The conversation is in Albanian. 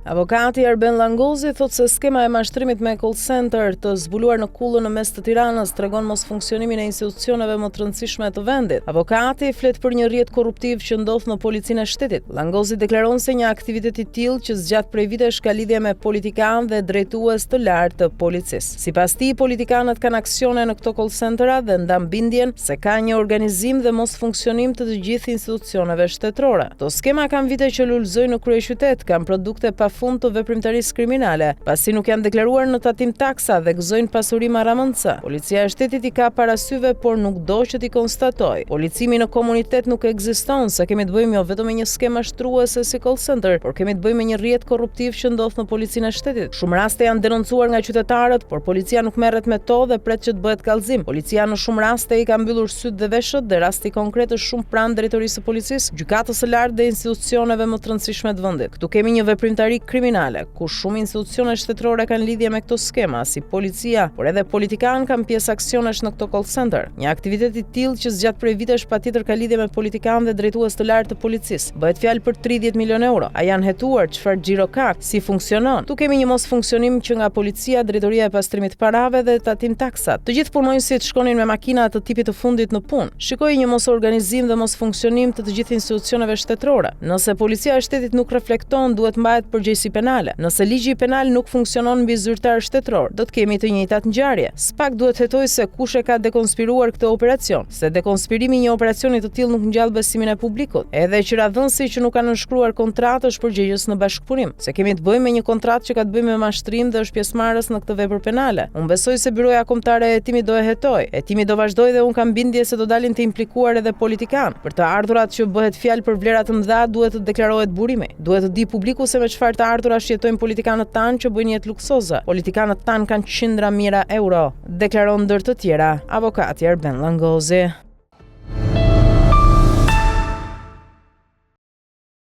Avokati Arben Langozi thot se skema e mashtrimit me call center të zbuluar në Kullën në mes të Tiranës tregon mos funksionimin e institucioneve më të rëndësishme të vendit. Avokati flet për një rrjet korruptiv që ndodh në policinë e shtetit. Langozi deklaron se një aktivitet i tillë që zgjat prej vitesh ka lidhje me politikanë dhe drejtues të lartë të policisë. Sipas tij, politikanët kanë aksione në këto call centera dhe ndan bindjen se ka një organizim dhe mos funksionim të gjithë institucioneve shtetërore. Këto skema kanë vite që lulëzojnë në kryeqytet, kanë produkte pafund të veprimtarisë kriminale, pasi nuk janë deklaruar në tatim taksa dhe gëzojnë pasuri marramëndse. Policia e shtetit i ka parasyve, por nuk do që t'i konstatoj. Policimi në komunitet nuk ekziston, se kemi të bëjmë jo vetëm me një skemë mashtruese si call center, por kemi të bëjmë me një rrjet korruptiv që ndodh në policinë e shtetit. Shumë raste janë denoncuar nga qytetarët, por policia nuk merret me to dhe pret që të bëhet kallëzim. Policia në shumë raste i ka mbyllur sytë dhe veshët dhe rasti konkret është shumë pranë drejtorisë së policisë, gjykatës së lartë dhe institucioneve më të rëndësishme të vendit. Këtu kemi një veprimtari kriminale, ku shumë institucione shtetërore kanë lidhje me këto skema, si policia, por edhe politikanë kanë pjesë aksionesh në këto call center. Një aktivitet i tillë që zgjat prej vitesh patjetër ka lidhje me politikanë dhe drejtues të lartë të policisë. Bëhet fjalë për 30 milionë euro. A janë hetuar, çfarë xhiro ka, si funksionon? Tu kemi një mos funksionim që nga policia, drejtoria e pastrimit të parave dhe tatim taksat. Të gjithë punonjësit shkonin me makina të tipit të fundit në punë. Shikoj një mos organizim dhe mos funksionim të gjithë institucioneve shtetërore. Nëse policia e shtetit nuk reflekton, duhet mbahet përgjegjësi penale. Nëse ligji penal nuk funksionon mbi zyrtar shtetëror, do të kemi të njëjtat ngjarje. Spak duhet hetoj se kush e ka dekonspiruar këtë operacion, se dekonspirimi i një operacioni të tillë nuk ngjall besimin e publikut. Edhe qytetëdhënësi që nuk kanë nënshkruar kontratë është përgjegjës në bashkëpunim, se kemi të bëjmë me një kontratë që ka të bëjë me mashtrim dhe është pjesëmarrës në këtë vepër penale. Unë besoj se byroja kombëtare e hetimit do e hetoj. Hetimi do vazhdojë dhe unë kam bindje se do dalin të implikuar edhe politikanë. Për të ardhurat që bëhet fjalë për vlera të mëdha, duhet të deklarohet burimi. Duhet të di publiku se me çfarë të ardhurash jetojnë politikanët tanë që bëjnë jetë luksoze. Politikanët tanë kanë qindra mijëra euro, deklaron ndër të tjera avokati Arben Langozi.